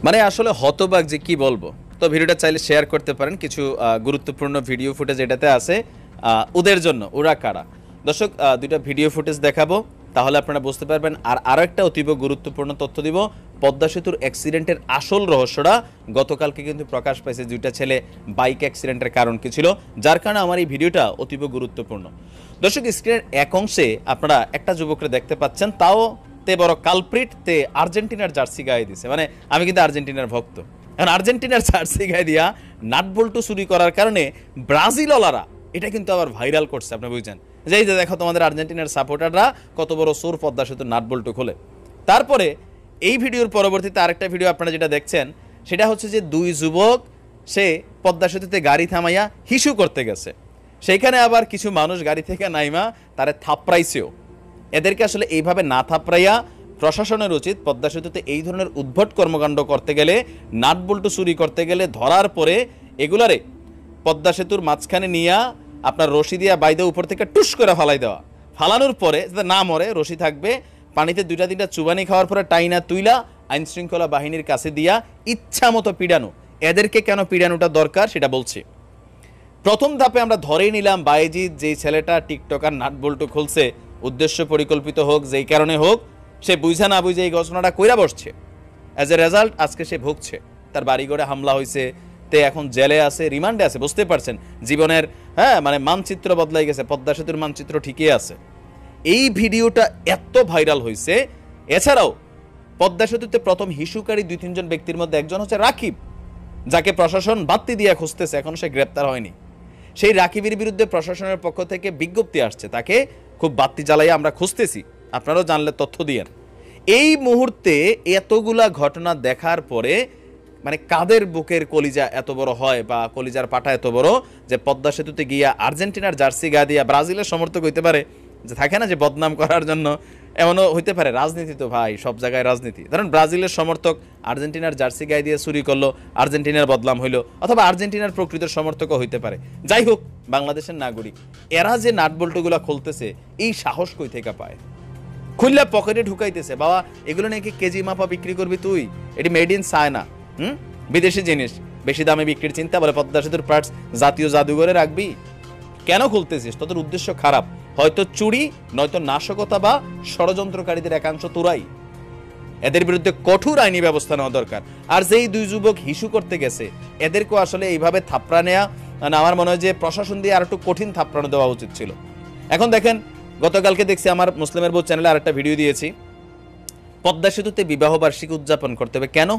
মানে আসলে হতবাক যে কি বলবো। তো ভিডিওটা চাইলে শেয়ার করতে পারেন, কিছু গুরুত্বপূর্ণ ভিডিও ফুটেজ এটাতে আছে ওদের জন্য। ওরা কারা দর্শক, দুইটা ভিডিও ফুটেজ দেখাবো, তাহলে আপনারা বুঝতে পারবেন। আর আরও একটা অতীব গুরুত্বপূর্ণ তথ্য দিব, পদ্মা সেতুর অ্যাক্সিডেন্টের আসল রহস্যটা গতকালকে কিন্তু প্রকাশ পাইছে। দুইটা ছেলে বাইক অ্যাক্সিডেন্টের কারণ কি ছিল, যার কারণে আমার এই ভিডিওটা অতীব গুরুত্বপূর্ণ। দর্শক, স্ক্রিনের এক অংশে আপনারা একটা যুবককে দেখতে পাচ্ছেন, তাও তে বড় কালপ্রিট, তে আর্জেন্টিনার জার্সি গায়ে দিছে। মানে আমি কিন্তু আর্জেন্টিনার ভক্ত, এখন আর্জেন্টিনার জার্সি গায়ে দিয়া নাট বল্টু চুরি করার কারণে ব্রাজিলওয়ালারা এটা কিন্তু আবার ভাইরাল করছে। আপনি বুঝছেন যে এই যে দেখো তোমাদের আর্জেন্টিনার সাপোর্টাররা কত বড় সোর পদ্মা সেতু নাট বল্টু খোলে। তারপরে এই ভিডিওর পরবর্তীতে আরেকটা ভিডিও আপনারা যেটা দেখছেন সেটা হচ্ছে যে দুই যুবক সে পদ্মা সেতুতে গাড়ি থামাইয়া হিসু করতে গেছে, সেইখানে আবার কিছু মানুষ গাড়ি থেকে নাইমা তারে থাপড়াইছেও। এদেরকে আসলে এইভাবে না থাপড়াইয়া প্রশাসনের উচিত পদ্মা সেতুতে এই ধরনের উদ্ভট কর্মকাণ্ড করতে গেলে, নাট বল্টু চুরি করতে গেলে ধরার পরে এগুলারে পদ্মা সেতুর মাঝখানে নিয়ে আপনার রশি দিয়া বাইদে উপর থেকে টুস করে ফালাই দেওয়া, ফালানোর পরে যাতে না মরে রশি থাকবে, পানিতে দুইটা তিনটা চুবানি খাওয়ার পরে টাইনা তুইলা আইন শৃঙ্খলা বাহিনীর কাছে দিয়া ইচ্ছা মতো পিডানো। এদেরকে কেন পিডানোটা দরকার সেটা বলছি। প্রথম ধাপে আমরা ধরেই নিলাম বাইজিৎ যেই ছেলেটা টিকটকার নাট বল্টু খুলছে, উদ্দেশ্য পরিকল্পিত হোক যেই কারণে হোক, সে বুঝা না বুঝে এই ঘটনাটা কইরা বসছে। অ্যাজ এ রেজাল্ট আজকে সে ভুগছে, তার বাড়িঘরে হামলা হয়েছে, তে এখন জেলে আছে, রিমান্ডে আছে। বুঝতে পারছেন জীবনের মানে মানচিত্র বদলাই গেছে, পদ্মা সেতুর মানচিত্র ঠিকই আছে। এই ভিডিওটা এত ভাইরাল হয়েছে। এছাড়াও পদ্মা সেতুতে প্রথম হিসুকারী 2-3 ব্যক্তির মধ্যে একজন হচ্ছে রাকিব, যাকে প্রশাসন বাত্তি দিয়ে খুঁজতেছে, এখন সে গ্রেপ্তার হয়নি। সেই রাকিবের বিরুদ্ধে প্রশাসনের পক্ষ থেকে বিজ্ঞপ্তি আসছে, তাকে খুব বাত্তি জ্বালাইয়া আমরা খুঁজতেছি, আপনারাও জানলে তথ্য দিয়েন। এই মুহূর্তে এতগুলা ঘটনা দেখার পরে মানে কাদের বুকের কলিজা এত বড় হয় বা কলিজার পাটা এত বড় যে পদ্মা সেতুতে গিয়া আর্জেন্টিনার জার্সি গা দিয়া ব্রাজিলের সমর্থক হইতে পারে, যে থাকে না যে বদনাম করার জন্য, এমনও হইতে পারে। রাজনীতি তো ভাই, সব জায়গায় রাজনীতি। ধরেন ব্রাজিলের সমর্থক আর্জেন্টিনার জার্সি গায়ে দিয়ে চুরি করলো, আর্জেন্টিনার বদনাম হইলো, অথবা আর্জেন্টিনার প্রকৃত সমর্থকও হইতে পারে। যাই হোক, বাংলাদেশের নাগরিক এরা যে নাট বল্টুগুলা খুলতেছে, এই সাহস কই থেকে পায়? খুললে পকেটে ঢুকাইতেছে, বাবা এগুলো নাকি কেজি মাপা বিক্রি করবি তুই, এটি মেড ইন চায়না, বিদেশি জিনিস, বেশি দামে বিক্রির চিন্তা, বলে পদ্মা সেতুর পার্টস জাতীয় জাদুঘরে রাখবি। কেন খুলতেছিস? তোদের উদ্দেশ্য খারাপ, হয়তো চুরি, নয়তো নাশকতা বা ষড়যন্ত্রকারীদের একাংশ তোরাই। এদের বিরুদ্ধে কঠোর আইনি ব্যবস্থা নেওয়া দরকার। আর যেই দুই যুবক হিসু করতে গেছে, এদেরকেও আসলে এইভাবে থাপড়া নেওয়া, মানে আমার মনে হয় যে প্রশাসন দিয়ে আর একটু কঠিন থাপড়ানো দেওয়া উচিত ছিল। এখন দেখেন, গতকালকে দেখছি আমার মুসলিমের বউ চ্যানেলে আরেকটা ভিডিও দিয়েছি, পদ্মা সেতুতে বিবাহ বার্ষিকী উদযাপন করতে হবে কেন?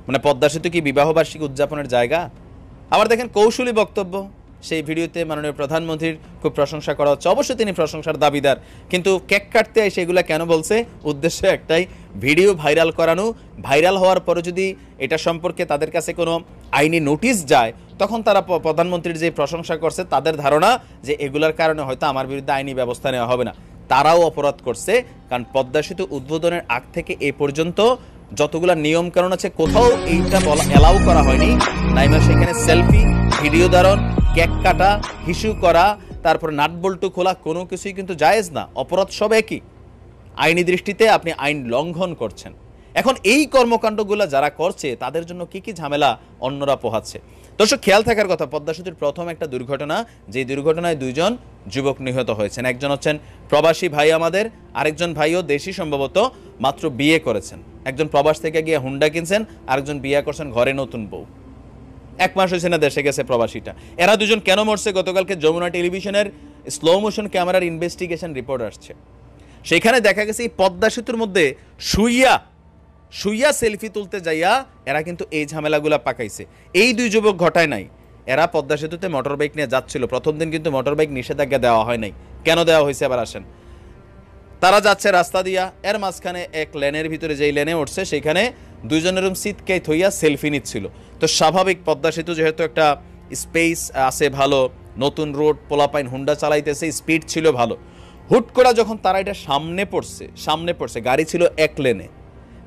মানে পদ্মা সেতু কি বিবাহ বার্ষিকী উদযাপনের জায়গা? আবার দেখেন কৌশলী বক্তব্য, সেই ভিডিওতে মাননীয় প্রধানমন্ত্রীর খুব প্রশংসা করা হচ্ছে, অবশ্যই তিনি প্রশংসার দাবিদার, কিন্তু কেক কাটতে সেগুলা কেন বলছে? উদ্দেশ্য একটাই, ভিডিও ভাইরাল করানো। ভাইরাল হওয়ার পরে যদি এটা সম্পর্কে তাদের কাছে কোনো আইনি নোটিশ যায়, তখন তারা প্রধানমন্ত্রীর যে প্রশংসা করছে তাদের ধারণা যে এগুলার কারণে হয়তো আমার বিরুদ্ধে আইনি ব্যবস্থা নেওয়া হবে না। তারাও অপরাধ করছে, কারণ পদ্মা সেতু উদ্বোধনের আগ থেকে এ পর্যন্ত যতগুলা নিয়ম কারণ আছে, কোথাও এইটা বলা এলাও করা হয়নি। নাইমা সেখানে সেলফি, ভিডিও ধারণ, কেক কাটা, হিসু করা, তারপরে নাট বল্টু খোলা, কোনো কিছুই কিন্তু জায়েজ না। অপরাধ সব একই, আইনি দৃষ্টিতে আপনি আইন লঙ্ঘন করছেন। এখন এই কর্মকাণ্ডগুলো যারা করছে তাদের জন্য কি কি ঝামেলা অন্যরা পোহাচ্ছে। দর্শক, খেয়াল থাকার কথা, পদ্মা সেতুর প্রথম একটা দুর্ঘটনা, যে দুর্ঘটনায় 2জন যুবক নিহত হয়েছেন। একজন হচ্ছেন প্রবাসী ভাই আমাদের, আরেকজন ভাইও দেশি, সম্ভবত মাত্র বিয়ে করেছেন। একজন প্রবাস থেকে গিয়ে হুন্ডা কিনছেন, আরেকজন বিয়ে করছেন ঘরে নতুন বউ, 1 মাস হয়েছে না দেশে গেছে প্রবাসীটা। এরা 2জন কেন মরছে? গতকালকে যমুনা টেলিভিশনের স্লো মোশন ক্যামেরার ইনভেস্টিগেশন রিপোর্ট আসছে, সেখানে দেখা গেছে এই পদ্মা সেতুর মধ্যে শুইয়া সেলফি তুলতে যাইয়া এরা কিন্তু এই ঝামেলাগুলা পাকাইছে। এই 2 যুবক ঘটায় নাই, এরা পদ্মা সেতুতে মোটর বাইক নিয়ে যাচ্ছিল। প্রথম দিন কিন্তু মোটর বাইক নিষেধাজ্ঞা দেওয়া হয় নাই, কেন দেওয়া হয়েছে আবার আসেন। তারা যাচ্ছে রাস্তা দিয়া, এর মাঝখানে এক লেনের ভিতরে যেই লেনে উঠছে সেখানে 2জনের সিটকে থইয়া সেলফি নিচ্ছিল। তো স্বাভাবিক, পদ্মা সেতু যেহেতু একটা স্পেস আছে ভালো, নতুন রোড, পোলাপাইন হুন্ডা চালাইতেছে, স্পিড ছিল ভালো। হুট করে যখন তারা এটা সামনে পড়ছে, গাড়ি ছিল 1 লেনে,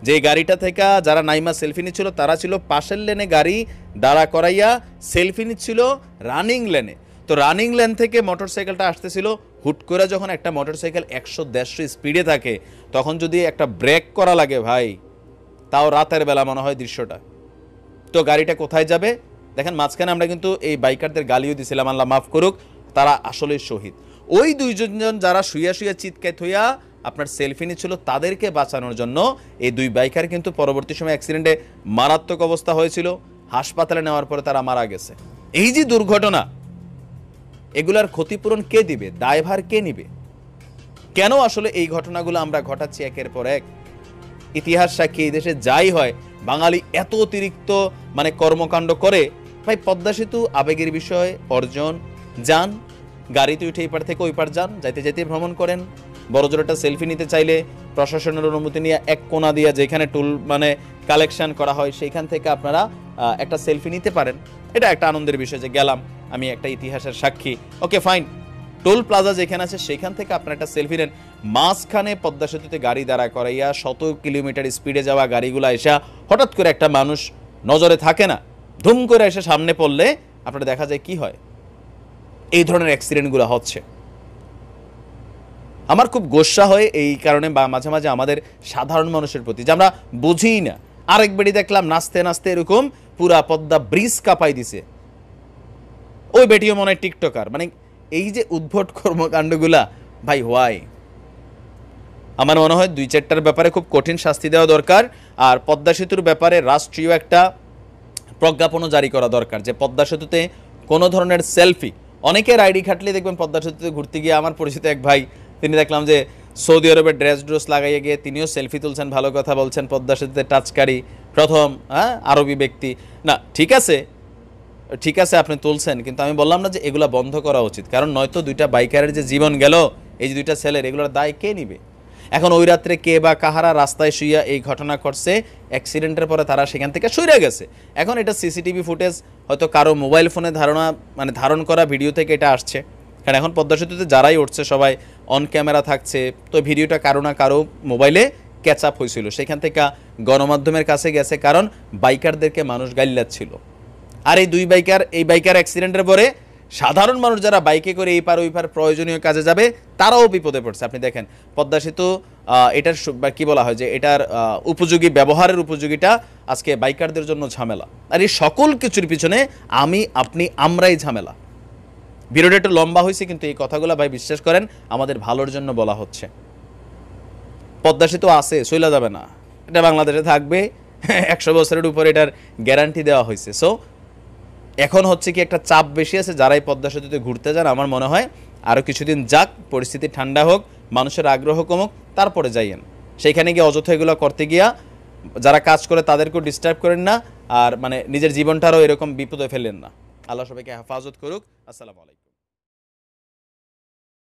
যে গাড়িটা থেকে যারা নাইমা সেলফি নিচ্ছিল তারা ছিল পাশের লেনে, গাড়ি দাঁড়া করাইয়া সেলফি নিচ্ছিল রানিং লেনে। তো রানিং লেন থেকে মোটরসাইকেলটা আসতেছিল, হুট করে যখন একটা মোটরসাইকেল 100-150 স্পিডে থাকে, তখন যদি একটা ব্রেক করা লাগে ভাই, তাও রাতের বেলা মনে হয় দৃশ্যটা। তো গাড়িটা কোথায় যাবে দেখেন, মাঝখানে আমরা কিন্তু এই বাইকারদের গালিও দিছিলাম, আল্লাহ মাফ করুক, তারা আসলে শহীদ। ওই দুইজন যারা শুইয়া শুইয়া চিৎকার থইয়া আপনার সেলফি নিচ্ছিল, তাদেরকে বাঁচানোর জন্য এই দুই বাইকার কিন্তু পরবর্তী সময় অ্যাক্সিডেন্টে মারাত্মক অবস্থা হয়েছিল, হাসপাতালে নেওয়ার পরে তারা মারা গেছে। এই যে দুর্ঘটনা, এগুলার ক্ষতিপূরণ কে দিবে, দায়ভার কে নিবে? কেন আসলে এই ঘটনাগুলো আমরা ঘটাচ্ছি একের পর এক? ইতিহাস সাক্ষী এই দেশে যাই হয়, বাঙালি এত অতিরিক্ত মানে কর্মকাণ্ড করে। ভাই পদ্মা সেতু আবেগের বিষয়, অর্জন, যান গাড়িতে উঠে এই পার থেকে ওই পার যান, যাইতে যাইতে ভ্রমণ করেন। বড় জোর একটা সেলফি নিতে চাইলে প্রশাসনের অনুমতি নিয়ে এক কোণা দিয়া যেখানে টুল মানে কালেকশন করা হয় সেইখান থেকে আপনারা একটা সেলফি নিতে পারেন। এটা একটা আনন্দের বিষয় যে গেলাম, আমি একটা ইতিহাসের সাক্ষী, ওকে ফাইন। টোল প্লাজা যেখানে আছে সেখান থেকে আপনারা একটা সেলফি নেন। মাঝখানে পদ্মা সেতুতে গাড়ি দাঁড়া করাইয়া 100 কিলোমিটার স্পিডে যাওয়া গাড়িগুলো এসে হঠাৎ করে একটা মানুষ নজরে থাকে না, ধুম করে এসে সামনে পড়লে আপনারা দেখা যায় কি হয়, এই ধরনের অ্যাক্সিডেন্টগুলো হচ্ছে। আমার খুব গোস্সা হয় এই কারণে, বা মাঝে মাঝে আমাদের সাধারণ মানুষের প্রতি যে আমরা বুঝিই না। আরেক বেড়ি দেখলাম নাচতে নাচতে এরকম পুরা পদ্মা ব্রিজ কাঁপাই দিছে, ওই বেটিও মনে হয় টিকটকার। মানে এই যে উদ্ভট কর্মকাণ্ডগুলা, ভাই হোয়াই? আমার মনে হয় 2-4টার ব্যাপারে খুব কঠিন শাস্তি দেওয়া দরকার। আর পদ্মা সেতুর ব্যাপারে রাষ্ট্রীয় একটা প্রজ্ঞাপনও জারি করা দরকার যে পদ্মা সেতুতে কোনো ধরনের সেলফি, অনেকের আইডি খাটলে দেখবেন পদ্মা সেতুতে ঘুরতে গিয়ে, আমার পরিচিত এক ভাই তিনি দেখলাম যে সৌদি আরবের ড্রেস লাগাইয়ে গিয়ে তিনিও সেলফি তুলছেন, ভালো কথা বলছেন, পদ্মা সেতুতে টাচকারী প্রথম আরবি ব্যক্তি। না ঠিক আছে, ঠিক আছে আপনি তুলছেন, কিন্তু আমি বললাম না যে এগুলা বন্ধ করা উচিত, কারণ নয়তো 2টা বাইকারের যে জীবন গেল, এই যে 2টা ছেলের, এগুলোর দায় কে নিবে? এখন ওই রাত্রে কে বা কাহারা রাস্তায় শুইয়া এই ঘটনা করছে, অ্যাক্সিডেন্টের পরে তারা সেখান থেকে সরে গেছে। এখন এটা সিসিটিভি ফুটেজ, হয়তো কারো মোবাইল ফোনে ধারণ করা ভিডিও থেকে এটা আসছে। কারণ এখন পদ্মা সেতুতে যারাই উঠছে সবাই অন ক্যামেরা থাকছে, তো ভিডিওটা কারো না কারো মোবাইলে ক্যাচ আপ হয়েছিল, সেখান থেকে গণমাধ্যমের কাছে গেছে, কারণ বাইকারদেরকে মানুষ গাইল্লাচ্ছিল। আর এই বাইকার অ্যাক্সিডেন্টের পরে সাধারণ মানুষ যারা বাইকে করে এই পার ওই পার প্রয়োজনীয় কাজে যাবে, তারাও বিপদে পড়ছে। আপনি দেখেন পদ্মা সেতু এটার কি বলা হয় যে এটার উপযোগী ব্যবহারের উপযোগীটা আজকে বাইকারদের জন্য ঝামেলা। আর এই সকল কিছুর পিছনে আমরাই ঝামেলা। ভিডিওটা একটু লম্বা হয়েছে, কিন্তু এই কথাগুলো ভাই বিশ্বাস করেন আমাদের ভালোর জন্য বলা হচ্ছে। পদ্মা সেতু আছে, চলে যাবে না, এটা বাংলাদেশে থাকবে 100 বছরের উপরে, এটার গ্যারান্টি দেওয়া হয়েছে। সো এখন হচ্ছে কি একটা চাপ বেশি আছে, যারাই পদ্মা সেতুতে ঘুরতে যান আমার মনে হয় আরও কিছুদিন যাক, পরিস্থিতি ঠান্ডা হোক, মানুষের আগ্রহ কমুক, তারপরে যাইয়েন। সেইখানে গিয়ে অযথা এগুলো করতে গিয়া যারা কাজ করে তাদেরকেও ডিস্টার্ব করেন না, আর মানে নিজের জীবনটারও এরকম বিপদে ফেলেন না। আল্লাহ সবাইকে হেফাজত করুক। আসসালামু আলাইকুম।